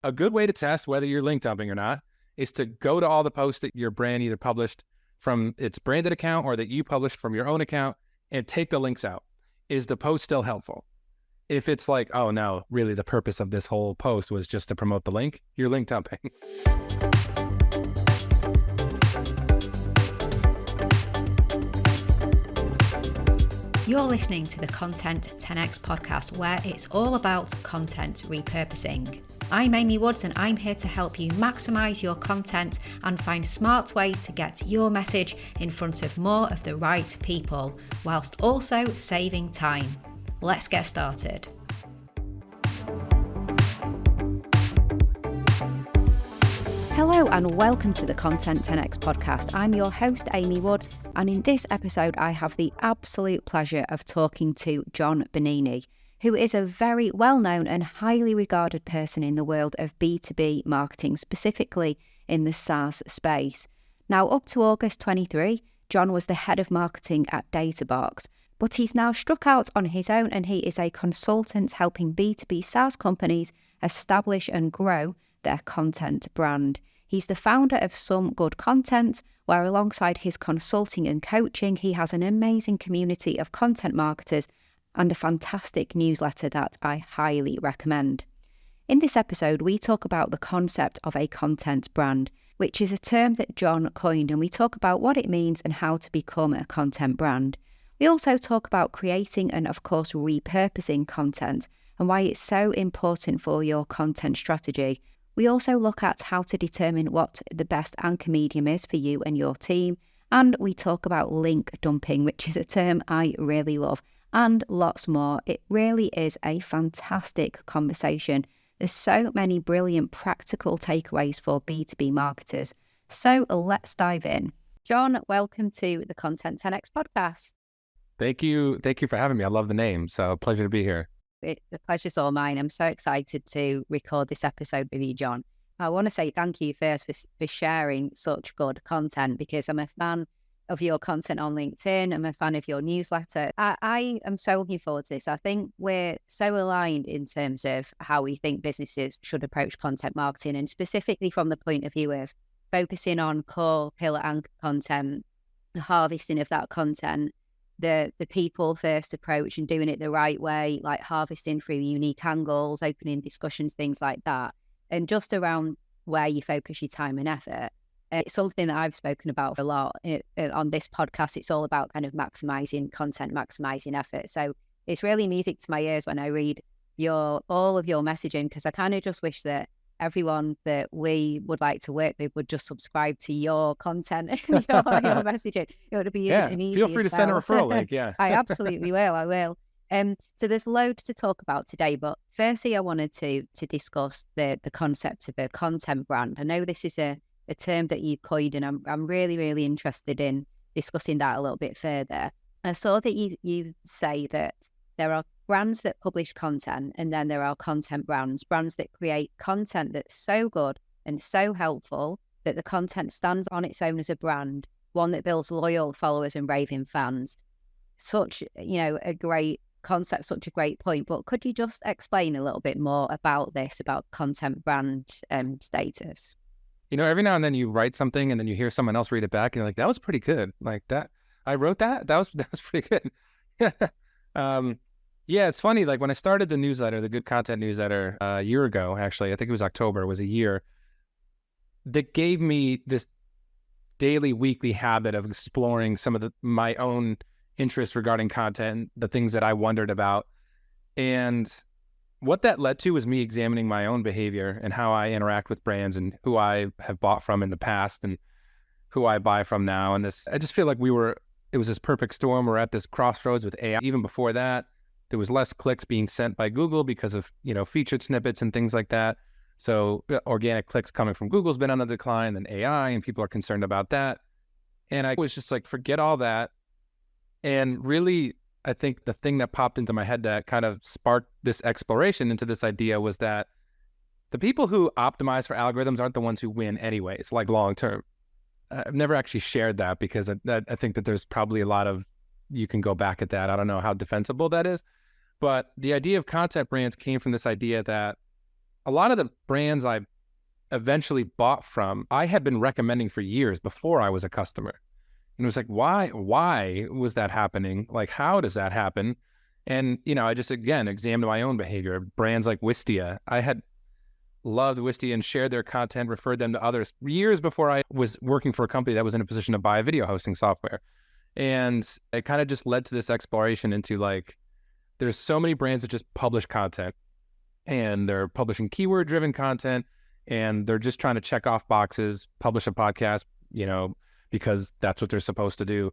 A good way to test whether you're link dumping or not is to go to all the posts that your brand either published from its branded account or that you published from your own account and take the links out. Is the post still helpful? If it's like, oh no, really the purpose of this whole post was just to promote the link, you're link dumping. You're listening to the Content 10x podcast, where it's all about content repurposing. I'm Amy Woods, and I'm here to help you maximize your content and find smart ways to get your message in front of more of the right people, whilst also saving time. Let's get started. Hello and welcome to the Content 10x podcast. I'm your host, Amy Woods, and in this episode I have the absolute pleasure of talking to John Bonini, who is a very well-known and highly regarded person in the world of B2B marketing, specifically in the SaaS space. Now, up to August 23, John was the head of marketing at Databox, but he's now struck out on his own, and he is a consultant helping B2B SaaS companies establish and grow their content brand. He's the founder of Some Good Content, where alongside his consulting and coaching, he has an amazing community of content marketers and a fantastic newsletter that I highly recommend. In this episode, we talk about the concept of a content brand, which is a term that John coined, and we talk about what it means and how to become a content brand. We also talk about creating and, of course, repurposing content and why it's so important for your content strategy. We also look at how to determine what the best anchor medium is for you and your team. And we talk about link dumping, which is a term I really love, and lots more. It really is a fantastic conversation. There's so many brilliant practical takeaways for B2B marketers. So let's dive in. John, welcome to the Content 10x podcast. Thank you for having me. I love the name, so pleasure to be here. The pleasure's all mine. I'm so excited to record this episode with you, John. I want to say thank you first for sharing such good content, because I'm a fan of your content on LinkedIn. I'm a fan of your newsletter. I am so looking forward to this. I think we're so aligned in terms of how we think businesses should approach content marketing, and specifically from the point of view of focusing on core pillar anchor content, harvesting of that content, the people first approach and doing it the right way, like harvesting through unique angles, opening discussions, things like that. And just around where you focus your time and effort. It's something that I've spoken about a lot on this podcast. It's all about kind of maximizing content, maximizing effort. So it's really music to my ears when I read all of your messaging, because I kind of just wish that everyone that we would like to work with would just subscribe to your content and your messaging. It would be an easy. Feel free to send a referral link. Yeah, I absolutely will. I will. So there's loads to talk about today, but firstly, I wanted to discuss the concept of a content brand. I know this is a term that you coined, and I'm really, really interested in discussing that a little bit further. I saw that you say that there are brands that publish content, and then there are content brands that create content that's so good and so helpful that the content stands on its own as a brand, one that builds loyal followers and raving fans. Such, a great concept, such a great point. But could you just explain a little bit more about this, about content brand status? Every now and then you write something and then you hear someone else read it back and you're like, that was pretty good. Like that, I wrote that. That was pretty good. Yeah, it's funny. Like when I started the newsletter, the Good Content newsletter, a year ago, actually, I think it was October, it was a year, that gave me this daily, weekly habit of exploring some of my own interests regarding content, the things that I wondered about. And what that led to was me examining my own behavior and how I interact with brands and who I have bought from in the past and who I buy from now. And I just feel like it was this perfect storm. We're at this crossroads with AI. Even before that, there was less clicks being sent by Google because of, featured snippets and things like that. So organic clicks coming from Google's been on the decline, then AI, and people are concerned about that. And I was just like, forget all that. And really, I think the thing that popped into my head that kind of sparked this exploration into this idea was that the people who optimize for algorithms aren't the ones who win anyway. It's like long term. I've never actually shared that because I think that there's probably a lot of, you can go back at that. I don't know how defensible that is. But the idea of content brands came from this idea that a lot of the brands I eventually bought from, I had been recommending for years before I was a customer. And it was like, why was that happening? Like, how does that happen? And, I just, again, examined my own behavior. Brands like Wistia, I had loved Wistia and shared their content, referred them to others years before I was working for a company that was in a position to buy video hosting software. And it kind of just led to this exploration into like, there's so many brands that just publish content, and they're publishing keyword-driven content, and they're just trying to check off boxes, publish a podcast, because that's what they're supposed to do,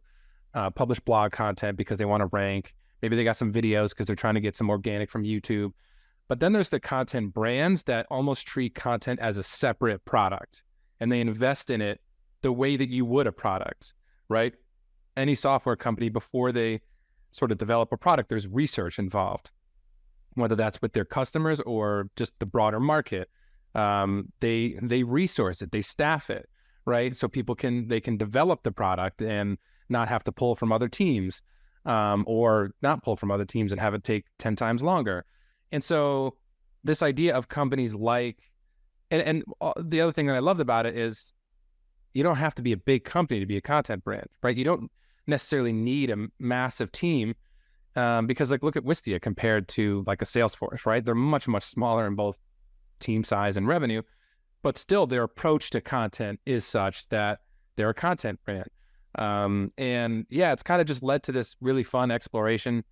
publish blog content because they want to rank. Maybe they got some videos because they're trying to get some organic from YouTube. But then there's the content brands that almost treat content as a separate product, and they invest in it the way that you would a product, right? Any software company, before they sort of develop a product, there's research involved, whether that's with their customers or just the broader market. They resource it, they staff it, right? So they can develop the product and not have to pull from other teams, or not pull from other teams and have it take 10 times longer. And so this idea of companies like, and the other thing that I loved about it is you don't have to be a big company to be a content brand, right? You don't necessarily need a massive team, because like, look at Wistia compared to like a Salesforce, right? They're much, much smaller in both team size and revenue, but still their approach to content is such that they're a content brand. And yeah, it's kind of just led to this really fun exploration.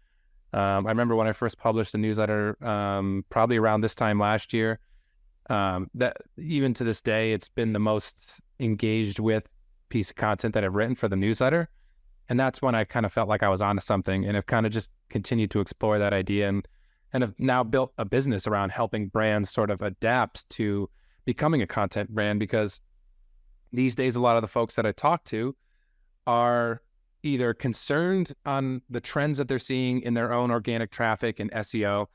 I remember when I first published the newsletter, probably around this time last year, that even to this day, it's been the most engaged with piece of content that I've written for the newsletter. And that's when I kind of felt like I was onto something, and have kind of just continued to explore that idea, and have now built a business around helping brands sort of adapt to becoming a content brand, because these days, a lot of the folks that I talk to are either concerned on the trends that they're seeing in their own organic traffic and SEO,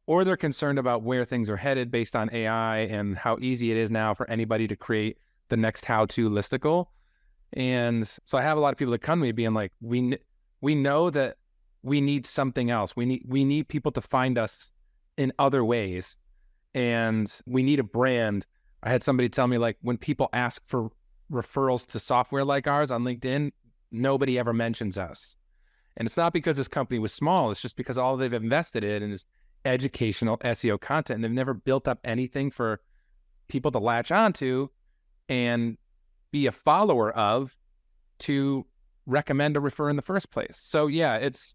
or they're concerned about where things are headed based on AI and how easy it is now for anybody to create the next how-to listicle. And so I have a lot of people that come to me being like, we know that we need something else. We need people to find us in other ways, and we need a brand. I had somebody tell me, like, when people ask for referrals to software like ours on LinkedIn, nobody ever mentions us. And it's not because this company was small. It's just because all they've invested in is educational SEO content, and they've never built up anything for people to latch onto and be a follower of, to recommend or refer in the first place. So yeah, it's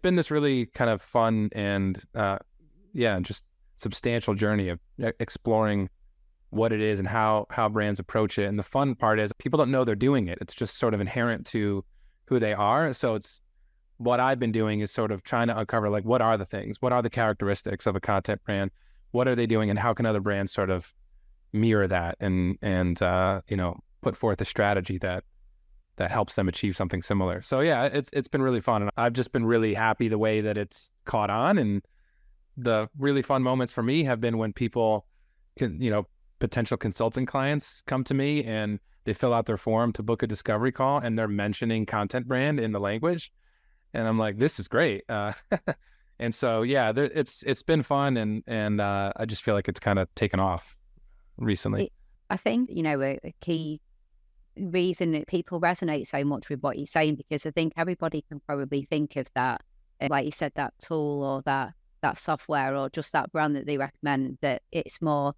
been this really kind of fun and just substantial journey of exploring what it is and how brands approach it. And the fun part is people don't know they're doing it. It's just sort of inherent to who they are. So it's what I've been doing is sort of trying to uncover, like, what are the things, what are the characteristics of a content brand, what are they doing, and how can other brands sort of mirror that and put forth a strategy that helps them achieve something similar. So yeah, it's been really fun, and I've just been really happy the way that it's caught on. And the really fun moments for me have been when people can, potential consulting clients come to me and they fill out their form to book a discovery call, and they're mentioning content brand in the language, and I'm like, this is great. And so yeah, it's been fun, and I just feel like it's kind of taken off recently. I think a key reason that people resonate so much with what you're saying, because I think everybody can probably think of that, like you said, that tool or that software or just that brand that they recommend, that it's more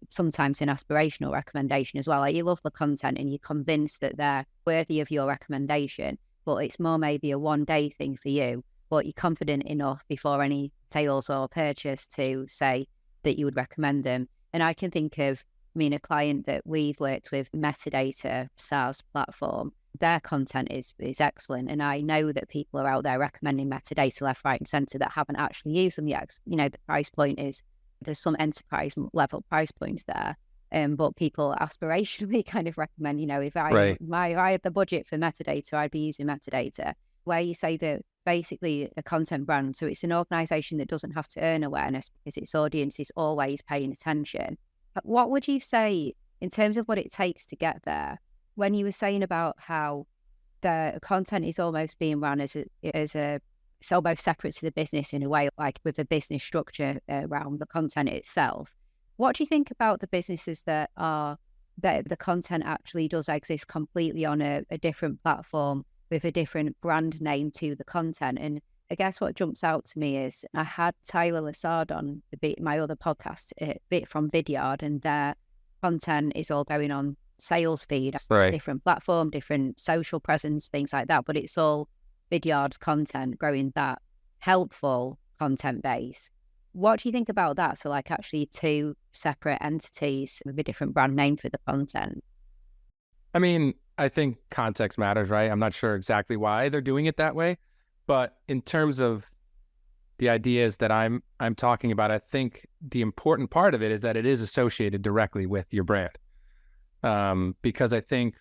sometimes an aspirational recommendation as well. Like, you love the content and you're convinced that they're worthy of your recommendation, but it's more maybe a one-day thing for you, but you're confident enough before any sales or purchase to say that you would recommend them. And I can think of, a client that we've worked with, Metadata SaaS platform, their content is excellent. And I know that people are out there recommending Metadata left, right, and centre that haven't actually used them yet. The price point is, there's some enterprise level price points there. But people aspirationally kind of recommend, if I had the budget for Metadata, I'd be using Metadata. Where you say that basically a content brand, so it's an organisation that doesn't have to earn awareness because its audience is always paying attention. What would you say in terms of what it takes to get there? When you were saying about how the content is almost being run as it's almost separate to the business in a way, like with a business structure around the content itself. What do you think about the businesses that the content actually does exist completely on a different platform with a different brand name to the content? And I guess what jumps out to me is I had Tyler Lassard on my other podcast, bit from Vidyard, and their content is all going on sales feed, Right. different platform, different social presence, things like that. But it's all Vidyard's content, growing that helpful content base. What do you think about that? So like actually two separate entities with a different brand name for the content. I mean, I think context matters, right? I'm not sure exactly why they're doing it that way, but in terms of the ideas that I'm talking about, I think the important part of it is that it is associated directly with your brand. Because I think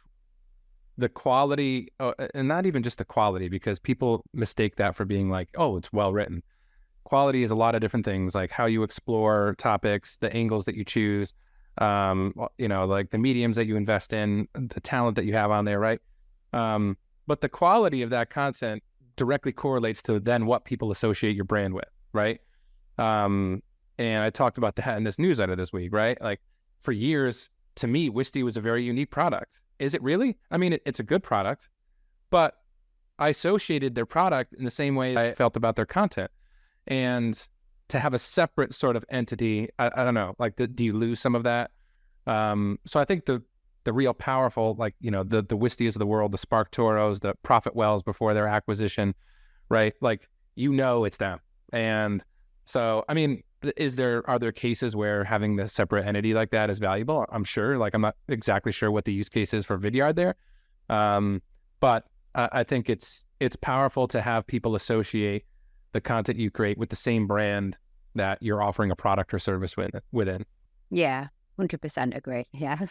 the quality, and not even just the quality, because people mistake that for being like, oh, it's well written. Quality is a lot of different things, like how you explore topics, the angles that you choose, like the mediums that you invest in, the talent that you have on there, right? But the quality of that content directly correlates to then what people associate your brand with, right? And I talked about that in this newsletter this week, right? Like for years, to me, Wisty was a very unique product. Is it really? I mean, it's a good product, but I associated their product in the same way I felt about their content. And to have a separate sort of entity, I don't know, like do you lose some of that? So I think the real powerful, like, the Wisties of the world, the Spark Toros, the Profit Wells before their acquisition, right? Like, it's them. And so, I mean, are there cases where having the separate entity like that is valuable? I'm sure. Like, I'm not exactly sure what the use case is for Vidyard there. But I think it's powerful to have people associate the content you create with the same brand that you're offering a product or service within. Yeah, 100% agree. Yeah.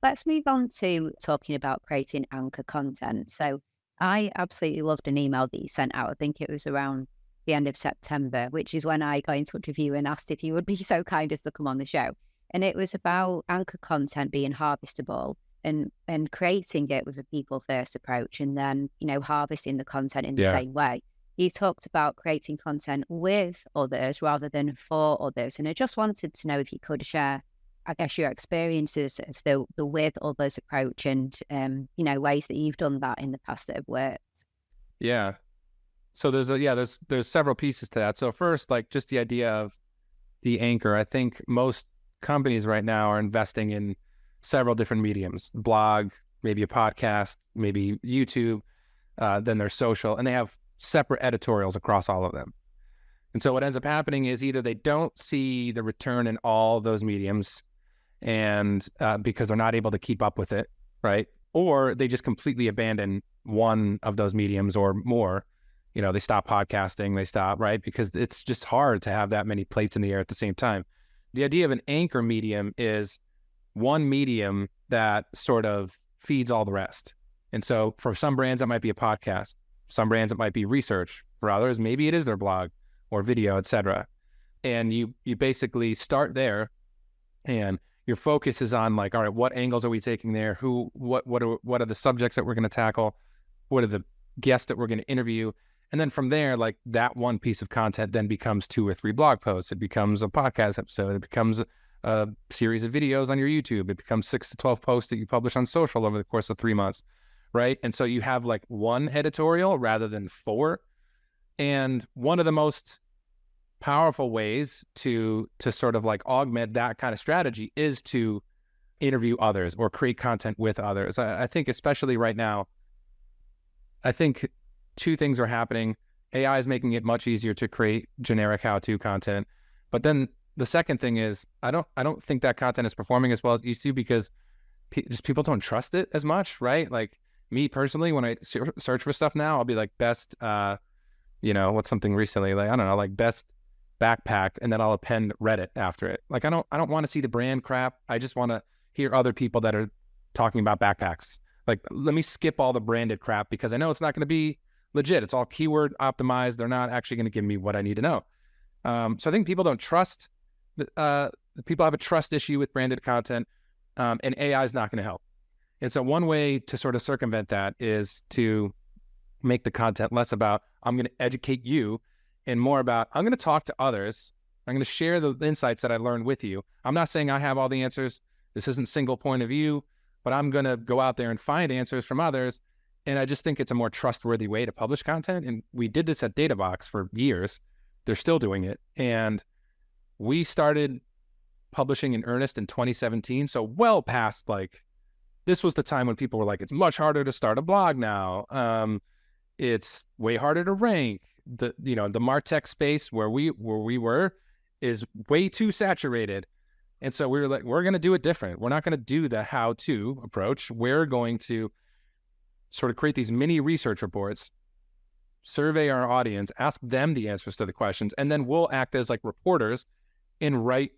Let's move on to talking about creating anchor content. So I absolutely loved an email that you sent out. I think it was around the end of September, which is when I got in touch with you and asked if you would be so kind as to come on the show. And it was about anchor content being harvestable and creating it with a people first approach, and then, harvesting the content in the same way. You talked about creating content with others rather than for others. And I just wanted to know if you could share, I guess, your experiences of the with others approach and, ways that you've done that in the past that have worked. Yeah. So there's several pieces to that. So first, like just the idea of the anchor, I think most companies right now are investing in several different mediums, blog, maybe a podcast, maybe YouTube, then there's social, and they have separate editorials across all of them. And so what ends up happening is either they don't see the return in all those mediums, and because they're not able to keep up with it, right? Or they just completely abandon one of those mediums or more. They stop podcasting, they stop, right? Because it's just hard to have that many plates in the air at the same time. The idea of an anchor medium is one medium that sort of feeds all the rest. And so for some brands, it might be a podcast. Some brands, it might be research. For others, maybe it is their blog or video, etc. And you basically start there, and your focus is on like, all right, what angles are we taking there? What are the subjects that we're going to tackle? What are the guests that we're going to interview? And then from there, like that one piece of content then becomes 2 or 3 blog posts. It becomes a podcast episode. It becomes a series of videos on your YouTube. It becomes 6 to 12 posts that you publish on social over the course of 3 months. Right. And so you have like one editorial rather than 4. And one of the most powerful ways to sort of like augment that kind of strategy is to interview others or create content with others. I think especially right now, I think 2 things are happening. AI is making it much easier to create generic how-to content. But then the second thing is I don't think that content is performing as well as it used to, because just people don't trust it as much, right? Like, me personally, when I search for stuff now, I'll be like best, what's something recently? Like, I don't know, like best backpack, and then I'll append Reddit after it. Like, I don't want to see the brand crap. I just want to hear other people that are talking about backpacks. Like, let me skip all the branded crap because I know it's not going to be legit. It's all keyword optimized. They're not actually going to give me what I need to know. So I think people don't trust. People have a trust issue with branded content, and AI is not going to help. And so one way to sort of circumvent that is to make the content less about, I'm going to educate you, and more about, I'm going to talk to others I'm going to share the insights that I learned with you. I'm not saying I have all the answers. This isn't single point of view, but I'm going to go out there and find answers from others. And I just think it's a more trustworthy way to publish content. And we did this at Databox for years. They're still doing it. And we started publishing in earnest in 2017. So well past, like, this was the time when people were like, it's much harder to start a blog now. It's way harder to rank. The MarTech space where we were is way too saturated. And so we were like, we're going to do it different. We're not going to do the how-to approach. We're going to sort of create these mini research reports, survey our audience, ask them the answers to the questions, and then we'll act as like reporters and write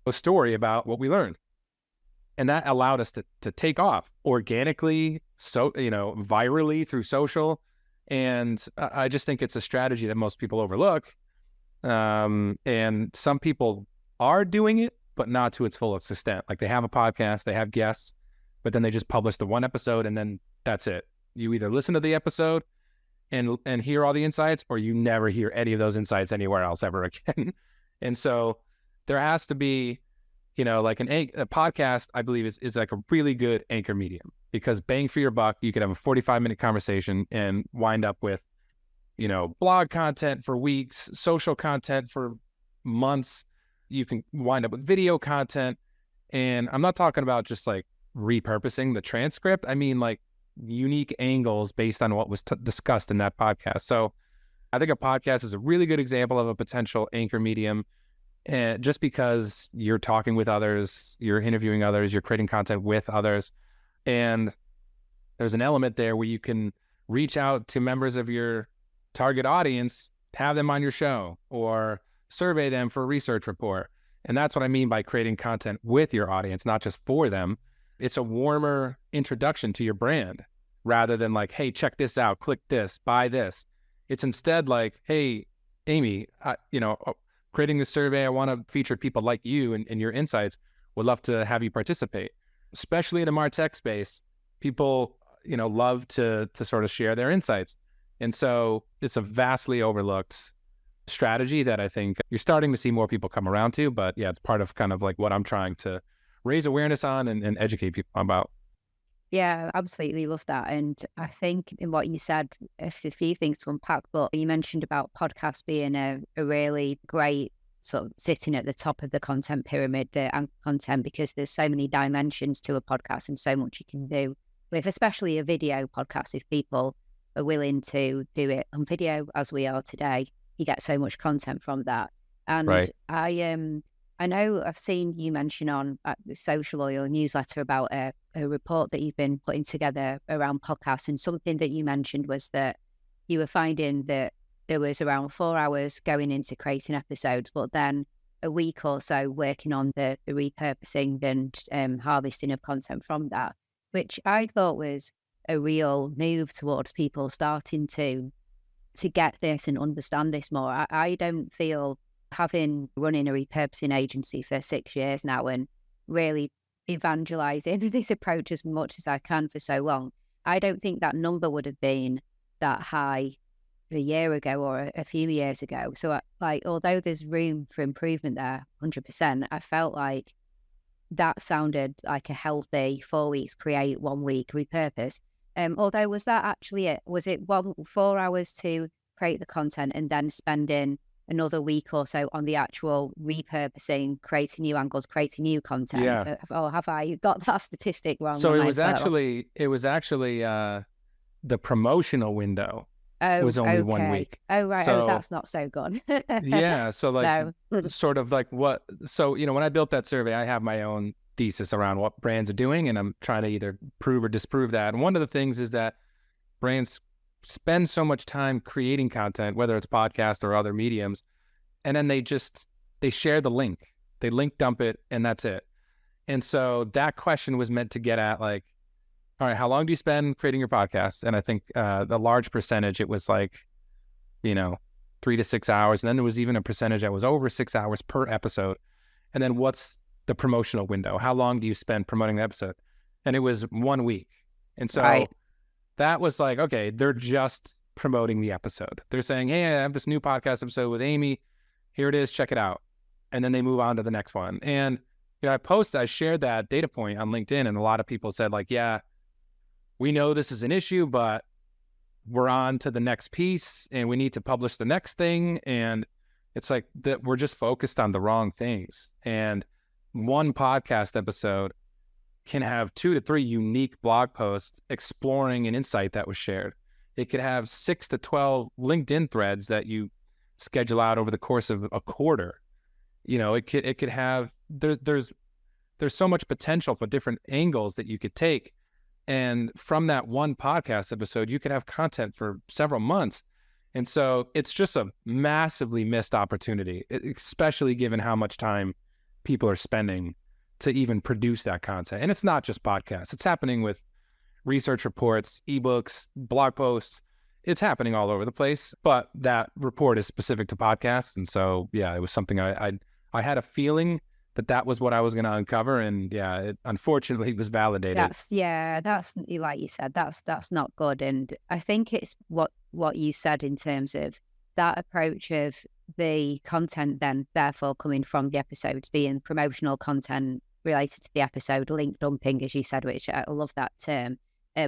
a story about what we learned. And that allowed us to take off organically, so, virally through social. And I just think it's a strategy that most people overlook. And some people are doing it, but not to its fullest extent. Like, they have a podcast, they have guests, but then they just publish the one episode and then that's it. You either listen to the episode and hear all the insights, or you never hear any of those insights anywhere else ever again. And so there has to be, like a podcast, I believe is like a really good anchor medium, because bang for your buck, you could have a 45-minute conversation and wind up with, blog content for weeks, social content for months. You can wind up with video content. And I'm not talking about just like repurposing the transcript. I mean, like, unique angles based on what was discussed in that podcast. So I think a podcast is a really good example of a potential anchor medium. And just because you're talking with others, you're interviewing others, you're creating content with others. And there's an element there where you can reach out to members of your target audience, have them on your show, or survey them for a research report. And that's what I mean by creating content with your audience, not just for them. It's a warmer introduction to your brand rather than like, hey, check this out, click this, buy this. It's instead like, hey, Amy, creating this survey, I want to feature people like you and your insights. Would love to have you participate. Especially in the MarTech space, people, love to sort of share their insights. And so it's a vastly overlooked strategy that I think you're starting to see more people come around to. But yeah, it's part of kind of like what I'm trying to raise awareness on and educate people about. Yeah, absolutely love that. And I think in what you said, a few things to unpack, but you mentioned about podcasts being a really great sort of sitting at the top of the content pyramid, the anchor content, because there's so many dimensions to a podcast and so much you can do with, especially a video podcast. If people are willing to do it on video, as we are today, you get so much content from that. And right. I know I've seen you mention on the social or your newsletter about a report that you've been putting together around podcasts, and something that you mentioned was that you were finding that there was around 4 hours going into creating episodes, but then a week or so working on the repurposing and harvesting of content from that, which I thought was a real move towards people starting to get this and understand this more. I don't feel, having running a repurposing agency for 6 years now and really evangelizing this approach as much as I can for so long, I don't think that number would have been that high a year ago or a few years ago. So although there's room for improvement there, 100%, I felt like that sounded like a healthy 4 weeks create, 1 week repurpose. Although, was that actually it? Was it 4 hours to create the content and then spending another week or so on the actual repurposing, creating new angles, creating new content? Yeah. Or have I got that statistic wrong? So it was actually the promotional window was only 1 week. Oh, right. So, that's not so good. Yeah. So like, no. sort of like what, so, when I built that survey, I have my own thesis around what brands are doing, and I'm trying to either prove or disprove that. And one of the things is that brands spend so much time creating content, whether it's podcast or other mediums, and then they share the link, they link dump it, and that's it. And so that question was meant to get at like, all right, how long do you spend creating your podcast? And I think the large percentage, it was like, 3 to 6 hours. And then there was even a percentage that was over 6 hours per episode. And then what's the promotional window? How long do you spend promoting the episode? And it was 1 week. And so that was like, okay, they're just promoting the episode. They're saying, hey, I have this new podcast episode with Amy. Here it is, check it out. And then they move on to the next one. And, I shared that data point on LinkedIn, and a lot of people said like, yeah, we know this is an issue, but we're on to the next piece and we need to publish the next thing. And it's like that we're just focused on the wrong things. And one podcast episode can have 2 to 3 unique blog posts exploring an insight that was shared. It could have 6 to 12 LinkedIn threads that you schedule out over the course of a quarter. It could have, there's so much potential for different angles that you could take. And from that one podcast episode, you could have content for several months. And so it's just a massively missed opportunity, especially given how much time people are spending to even produce that content. And it's not just podcasts. It's happening with research reports, ebooks, blog posts. It's happening all over the place. But that report is specific to podcasts. And so, yeah, it was something I had a feeling that was what I was going to uncover. And yeah, it unfortunately was validated. That's like you said, that's not good. And I think it's what you said in terms of that approach of the content then therefore coming from the episodes being promotional content related to the episode, link dumping, as you said, which I love that term,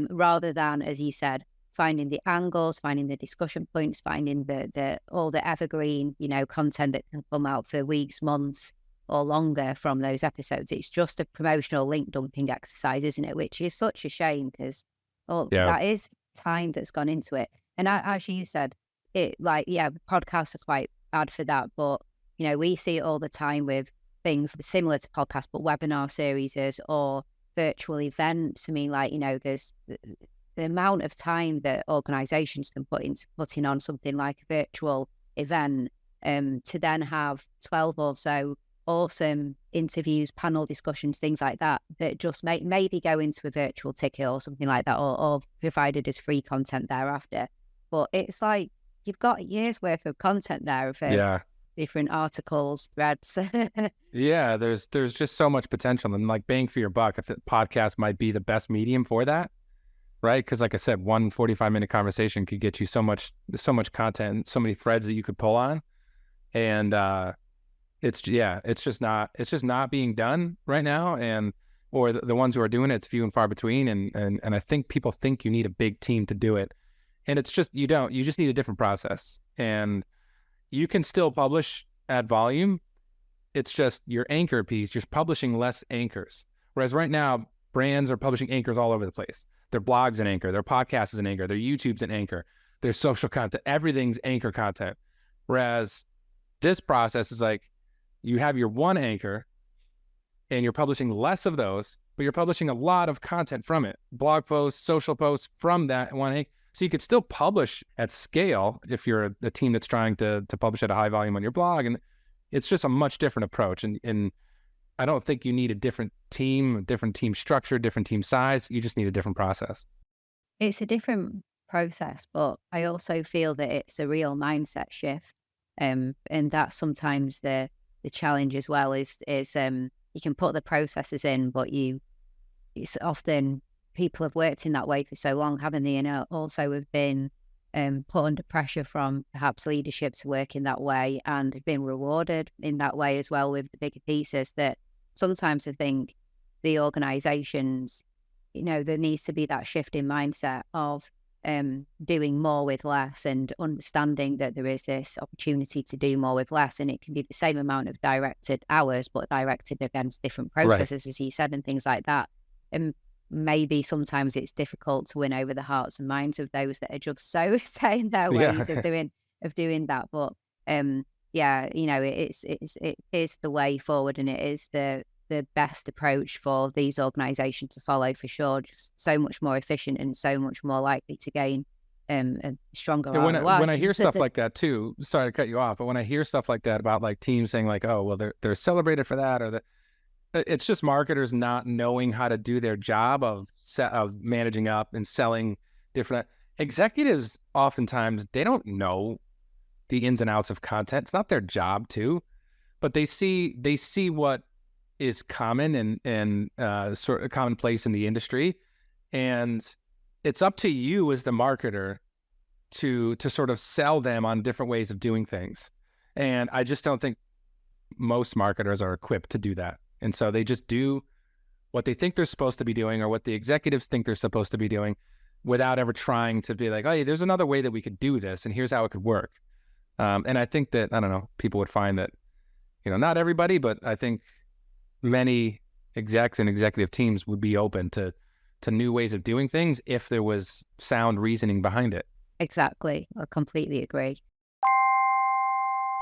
rather than, as you said, finding the angles, finding the discussion points, finding the all the evergreen, content that can come out for weeks, months, or longer from those episodes. It's just a promotional link dumping exercise, isn't it? Which is such a shame because that is time that's gone into it. And as you said, podcasts are quite bad for that. But, we see it all the time with things similar to podcasts, but webinar series or virtual events. I mean, there's the amount of time that organizations can put into putting on something like a virtual event to then have 12 or so awesome interviews, panel discussions, things like that just maybe go into a virtual ticket or something like that, or provided as free content thereafter. But it's like you've got a year's worth of content there of different articles, threads. Yeah, there's just so much potential, and like bang for your buck. If a podcast might be the best medium for that, right? Because like I said, one 45-minute conversation could get you so much content, so many threads that you could pull on, and it's just not being done right now, or the ones who are doing it, it's few and far between, and I think people think you need a big team to do it, and it's just you don't. You just need a different process, and you can still publish at volume. It's just your anchor piece. You're publishing less anchors, whereas right now brands are publishing anchors all over the place. Their blogs an anchor, their podcast is an anchor, their YouTube's an anchor, their social content, everything's anchor content. Whereas this process is like, you have your one anchor and you're publishing less of those, but you're publishing a lot of content from it. Blog posts, social posts from that one anchor. So you could still publish at scale if you're a team that's trying to publish at a high volume on your blog. And it's just a much different approach. And I don't think you need a different team structure, different team size. You just need a different process. It's a different process, but I also feel that it's a real mindset shift. And that's sometimes the challenge as well is you can put the processes in, but it's often people have worked in that way for so long, haven't they? And also have been put under pressure from perhaps leadership to work in that way and have been rewarded in that way as well with the bigger pieces, that sometimes I think the organizations, there needs to be that shift in mindset of doing more with less and understanding that there is this opportunity to do more with less, and it can be the same amount of directed hours but directed against different processes, as you said, and things like that. And maybe sometimes it's difficult to win over the hearts and minds of those that are just so set in their ways of doing that. But it is the way forward, and it is the best approach for these organizations to follow for sure. Just so much more efficient and so much more likely to gain a stronger ROI. When I hear stuff like that too, sorry to cut you off, but when I hear stuff like that about like teams saying like, oh, well, they're celebrated for that, or it's just marketers not knowing how to do their job of managing up and selling different executives. Oftentimes they don't know the ins and outs of content. It's not their job to, but they see what is common and sort of commonplace in the industry, and it's up to you as the marketer to sort of sell them on different ways of doing things. And I just don't think most marketers are equipped to do that. And so they just do what they think they're supposed to be doing or what the executives think they're supposed to be doing without ever trying to be like, oh, hey, there's another way that we could do this and here's how it could work. And I think that, I don't know, people would find that, not everybody, but I think many execs and executive teams would be open to new ways of doing things if there was sound reasoning behind it. Exactly. I completely agree.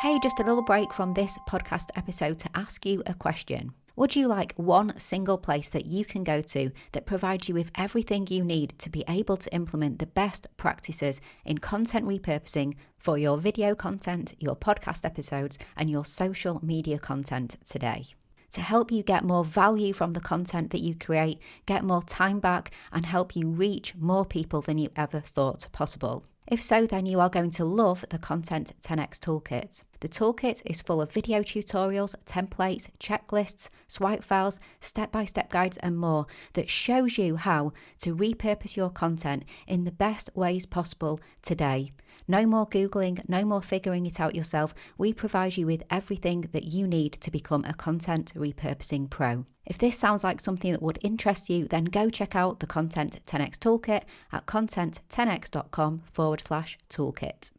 Hey, just a little break from this podcast episode to ask you a question. Would you like one single place that you can go to that provides you with everything you need to be able to implement the best practices in content repurposing for your video content, your podcast episodes, and your social media content today? To help you get more value from the content that you create, get more time back, and help you reach more people than you ever thought possible. If so, then you are going to love the Content 10x Toolkit. The toolkit is full of video tutorials, templates, checklists, swipe files, step-by-step guides and more that shows you how to repurpose your content in the best ways possible today. No more Googling, no more figuring it out yourself. We provide you with everything that you need to become a content repurposing pro. If this sounds like something that would interest you, then go check out the Content 10x Toolkit at content10x.com/toolkit.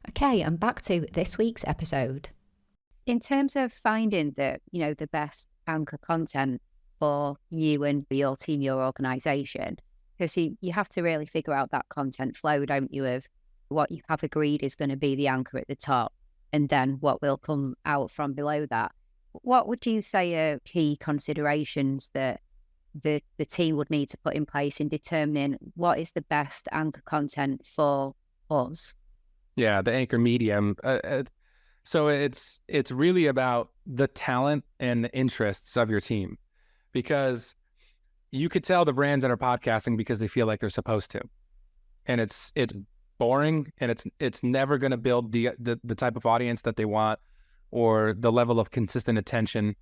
Okay, and back to this week's episode. In terms of finding the best anchor content for you and your team, your organization, because you have to really figure out that content flow, don't you, of what you have agreed is going to be the anchor at the top and then what will come out from below that. What would you say are key considerations that the team would need to put in place in determining what is the best anchor content for us? Yeah, the anchor medium. So it's really about the talent and the interests of your team, because you could tell the brands that are podcasting because they feel like they're supposed to, and it's boring, and it's never going to build the type of audience that they want or the level of consistent attention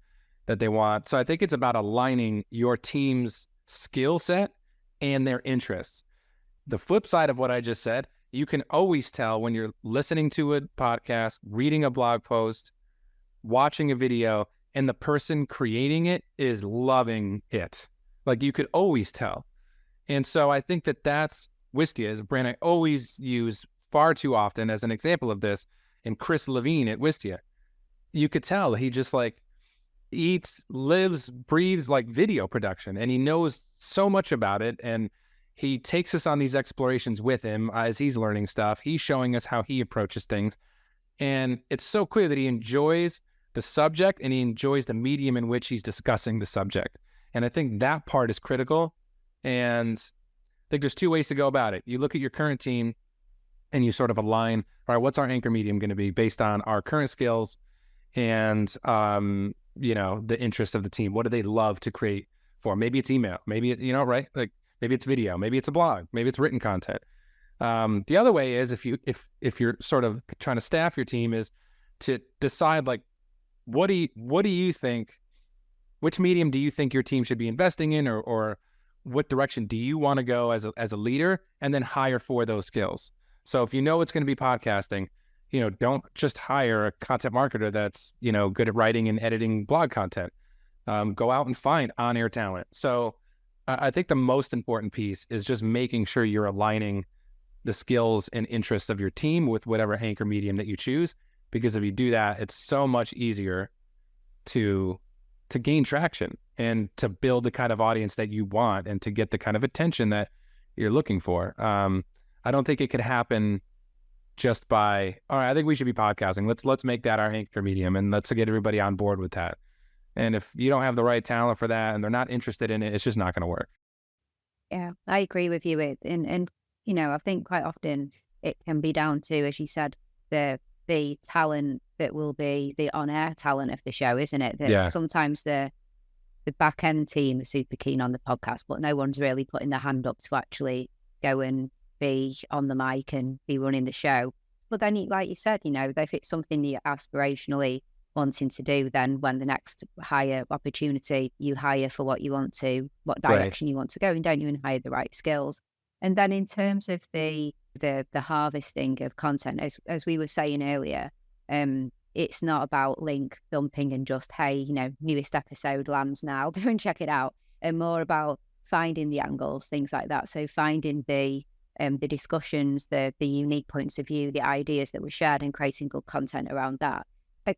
that they want. So I think it's about aligning your team's skill set and their interests. The flip side of what I just said, you can always tell when you're listening to a podcast, reading a blog post, watching a video, and the person creating it is loving it. Like, you could always tell. And so I think that that's Wistia is a brand I always use far too often as an example of this. And Chris Levine at Wistia, you could tell he just like eats, lives, breathes like video production, and he knows so much about it. And he takes us on these explorations with him as he's learning stuff. He's showing us how he approaches things. And it's so clear that he enjoys the subject and he enjoys the medium in which he's discussing the subject. And I think that part is critical. And I think there's two ways to go about it. You look at your current team and you sort of align, all right, what's our anchor medium going to be based on our current skills and, the interests of the team? What do they love to create for? Maybe it's email, maybe, right? Like, maybe it's video, maybe it's a blog, maybe it's written content. The other way is if you're sort of trying to staff your team is to decide, like, what do you think, which medium do you think your team should be investing in, or what direction do you want to go as a leader, and then hire for those skills. So if you know it's going to be podcasting, don't just hire a content marketer that's, good at writing and editing blog content. Go out and find on-air talent. So I think the most important piece is just making sure you're aligning the skills and interests of your team with whatever anchor medium that you choose, because if you do that, it's so much easier to gain traction and to build the kind of audience that you want and to get the kind of attention that you're looking for. I don't think it could happen just by, all right, I think we should be podcasting. Let's make that our anchor medium and let's get everybody on board with that. And if you don't have the right talent for that and they're not interested in it, it's just not going to work. Yeah, I agree with you. And I think quite often it can be down to, as you said, the talent that will be the on-air talent of the show, isn't it? That sometimes the back-end team is super keen on the podcast, but no one's really putting their hand up to actually go and be on the mic and be running the show. But then, like you said, if it's something you're aspirationally wanting to do, then when the next hire opportunity, you hire for what direction you want to go in, don't you, and hire the right skills. And then in terms of the harvesting of content, as we were saying earlier, it's not about link dumping and just, hey, newest episode lands now, go and check it out, and more about finding the angles, things like that. So finding the discussions, the unique points of view, the ideas that were shared, and creating good content around that.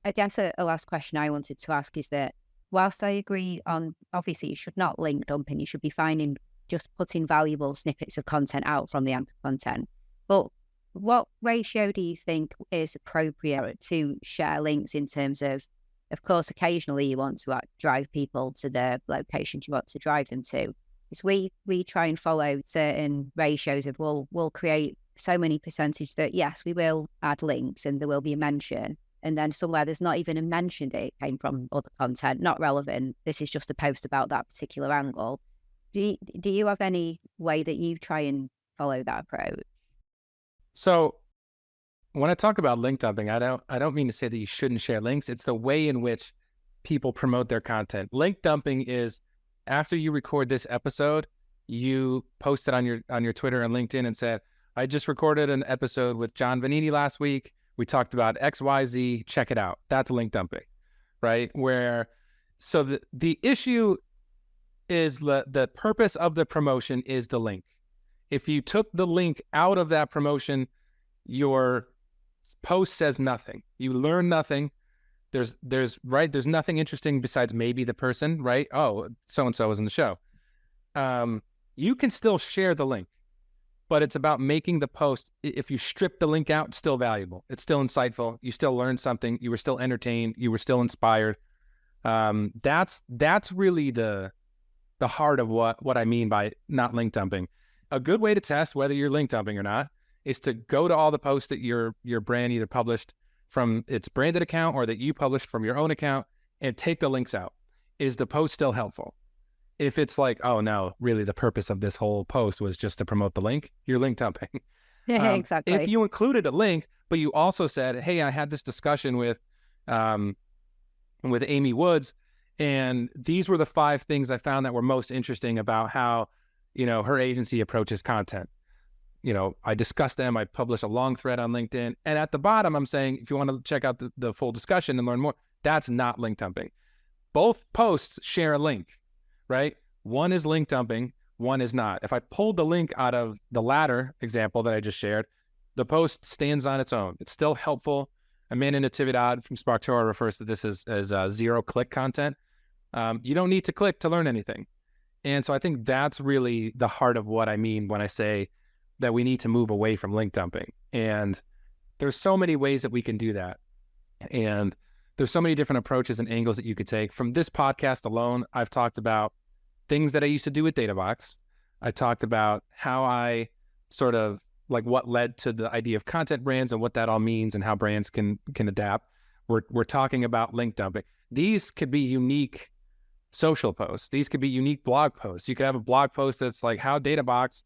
I guess a last question I wanted to ask is that whilst I agree on, obviously you should not link dumping, you should be just putting valuable snippets of content out from the anchor content. But what ratio do you think is appropriate to share links in terms of course, occasionally you want to drive people to the locations you want to drive them to. Is we try and follow certain ratios of we'll create so many percentage that yes, we will add links and there will be a mention. And then somewhere there's not even a mention that it came from other content, not relevant. This is just a post about that particular angle. Do you have any way that you try and follow that approach? So when I talk about link dumping, I don't mean to say that you shouldn't share links. It's the way in which people promote their content. Link dumping is after you record this episode, you post it on your Twitter and LinkedIn and said, I just recorded an episode with John Bonini last week. We talked about XYZ, check it out. That's link dumping, right? So the issue is the purpose of the promotion is the link. If you took the link out of that promotion, your post says nothing. You learn nothing. There's nothing interesting besides maybe the person, right? Oh, so-and-so was in the show. You can still share the link, but it's about making the post. If you strip the link out, it's still valuable. It's still insightful. You still learned something. You were still entertained. You were still inspired. That's really the heart of what I mean by not link dumping. A good way to test whether you're link dumping or not is to go to all the posts that your brand either published from its branded account or that you published from your own account and take the links out. Is the post still helpful? If it's like, oh no, really the purpose of this whole post was just to promote the link, you're link dumping. Yeah, exactly. If you included a link, but you also said, hey, I had this discussion with Amy Woods, and these were the 5 things I found that were most interesting about how, her agency approaches content. I discussed them. I published a long thread on LinkedIn. And at the bottom, I'm saying, if you want to check out the full discussion and learn more, that's not link dumping. Both posts share a link, right? One is link dumping, one is not. If I pulled the link out of the latter example that I just shared, the post stands on its own. It's still helpful. Amanda Natividad from SparkToro refers to this as zero-click content. You don't need to click to learn anything. And so I think that's really the heart of what I mean when I say that we need to move away from link dumping. And there's so many ways that we can do that. And there's so many different approaches and angles that you could take. From this podcast alone, I've talked about things that I used to do with Databox. I talked about how I sort of like what led to the idea of content brands and what that all means and how brands can adapt. We're talking about link dumping. These could be unique social posts. These could be unique blog posts. You could have a blog post that's like how Databox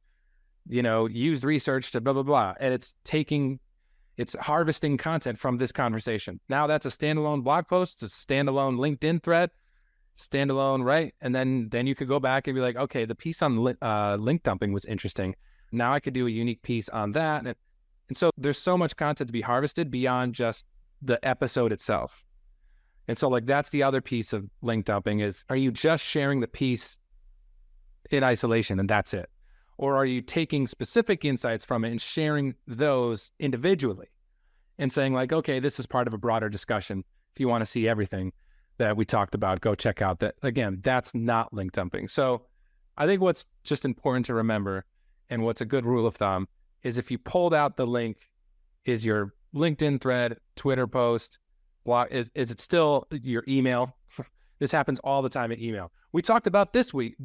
used research to blah, blah, blah. And it's harvesting content from this conversation. Now that's a standalone blog post, it's a standalone LinkedIn thread, standalone, right? And then you could go back and be like, okay, the piece on link dumping was interesting. Now I could do a unique piece on that. And so there's so much content to be harvested beyond just the episode itself. And so like, that's the other piece of link dumping is, are you just sharing the piece in isolation and that's it? Or are you taking specific insights from it and sharing those individually and saying like, okay, this is part of a broader discussion. If you want to see everything that we talked about, go check out that. Again, that's not link dumping. So I think what's just important to remember and what's a good rule of thumb is if you pulled out the link, is your LinkedIn thread, Twitter post, blog, is it still your email? This happens all the time in email. We talked about this week.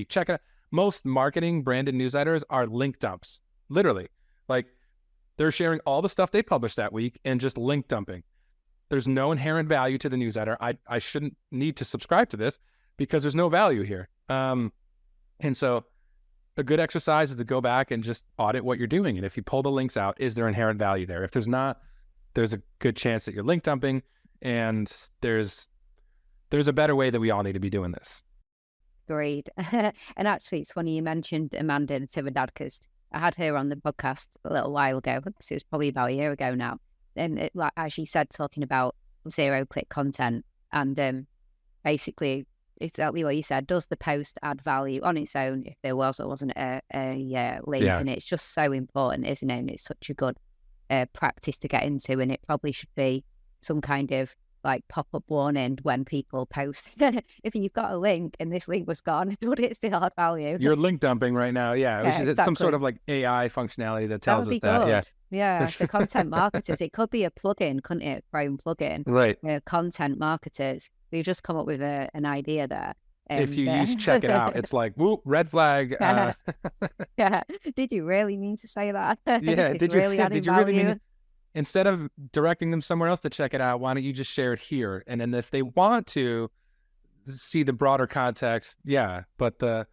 Check it out. Most marketing branded newsletters are link dumps, literally. Like they're sharing all the stuff they published that week and just link dumping. There's no inherent value to the newsletter. I shouldn't need to subscribe to this because there's no value here. And so a good exercise is to go back and just audit what you're doing. And if you pull the links out, is there inherent value there? If there's not, there's a good chance that you're link dumping, and there's a better way that we all need to be doing this. Agreed. And actually, it's funny you mentioned Amanda Natividad because I had her on the podcast a little while ago. It was probably about a year ago now. And like, as she said, talking about zero-click content. And basically, exactly what you said, does the post add value on its own if there was or wasn't a link? Yeah. And it's just so important, isn't it? And it's such a good practice to get into, and it probably should be some kind of like pop-up warning when people post. If you've got a link and this link was gone, would it still have value? You're link dumping right now. Yeah. Yeah, It's some sort exactly. of like AI functionality that That tells would us be that. Yeah. good. Yeah, for content marketers, it could be a plugin, couldn't it? Chrome plugin. Right. Content marketers. We just come up with an idea there. If you use check it out, it's like, whoop, red flag. Yeah. Did you really mean to say that? Yeah. Is this really adding Did you really value? mean, instead of directing them somewhere else to check it out, why don't you just share it here? And then if they want to see the broader context, yeah. But I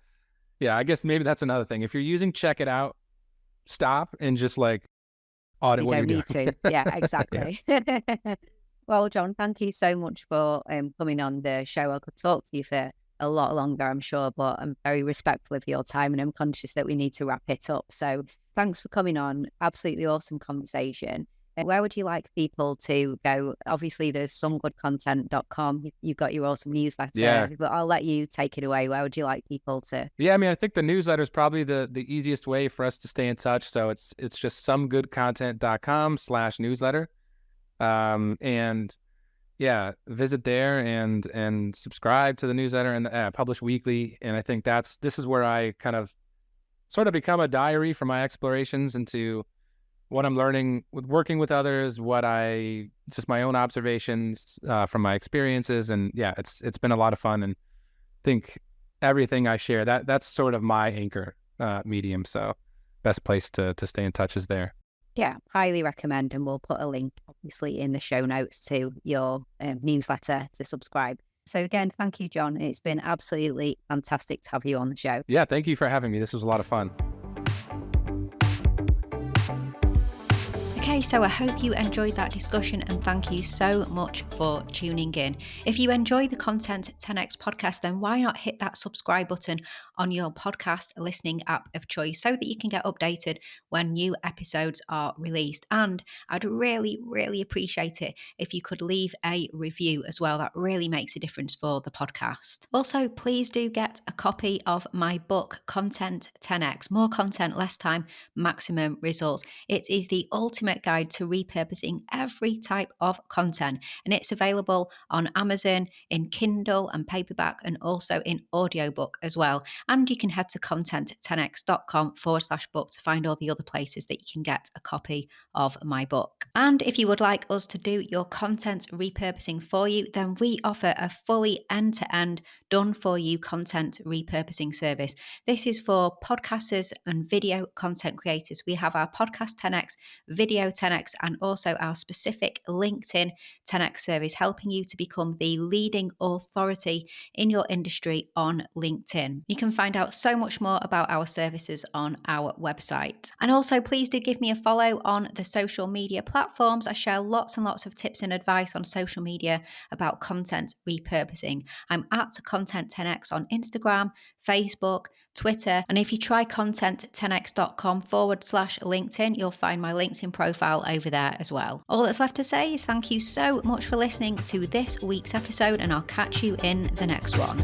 guess maybe that's another thing. If you're using check it out, stop and just like audit You what don't you're need doing. to. Yeah, exactly. Well, John, thank you so much for coming on the show. I could talk to you for a lot longer, I'm sure, but I'm very respectful of your time and I'm conscious that we need to wrap it up. So thanks for coming on. Absolutely awesome conversation. Where would you like people to go? Obviously, there's somegoodcontent.com. You've got your awesome newsletter, Yeah. but I'll let you take it away. Where would you like people to? Yeah, I mean, I think the newsletter is probably the easiest way for us to stay in touch. So it's just somegoodcontent.com/newsletter. And yeah, visit there and subscribe to the newsletter, and publish weekly. And I think this is where I kind of sort of become a diary for my explorations into what I'm learning with working with others, just my own observations from my experiences. And yeah, it's been a lot of fun, and I think everything I share, that's sort of my anchor medium. So best place to stay in touch is there. Yeah, highly recommend. And we'll put a link, obviously, in the show notes to your newsletter to subscribe. So again, thank you, John. It's been absolutely fantastic to have you on the show. Yeah, thank you for having me. This was a lot of fun. Okay, so I hope you enjoyed that discussion and thank you so much for tuning in. If you enjoy the Content 10X podcast, then why not hit that subscribe button on your podcast listening app of choice so that you can get updated when new episodes are released. And I'd really, really appreciate it if you could leave a review as well. That really makes a difference for the podcast. Also, please do get a copy of my book, Content 10X, More Content, Less Time, Maximum Results. It is the ultimate guide to repurposing every type of content, and it's available on Amazon in Kindle and paperback, and also in audiobook as well. And you can head to content10x.com/book to find all the other places that you can get a copy of my book. And if you would like us to do your content repurposing for you, then we offer a fully end-to-end done for you content repurposing service. This is for podcasters and video content creators. We have our podcast 10x, video 10x, and also our specific LinkedIn 10x service, helping you to become the leading authority in your industry on LinkedIn. You can find out so much more about our services on our website. And also, please do give me a follow on the social media platforms. I share lots and lots of tips and advice on social media about content repurposing. I'm at Content 10x on Instagram, Facebook, Twitter. And if you try content10x.com/LinkedIn, you'll find my LinkedIn profile over there as well. All that's left to say is thank you so much for listening to this week's episode, and I'll catch you in the next one.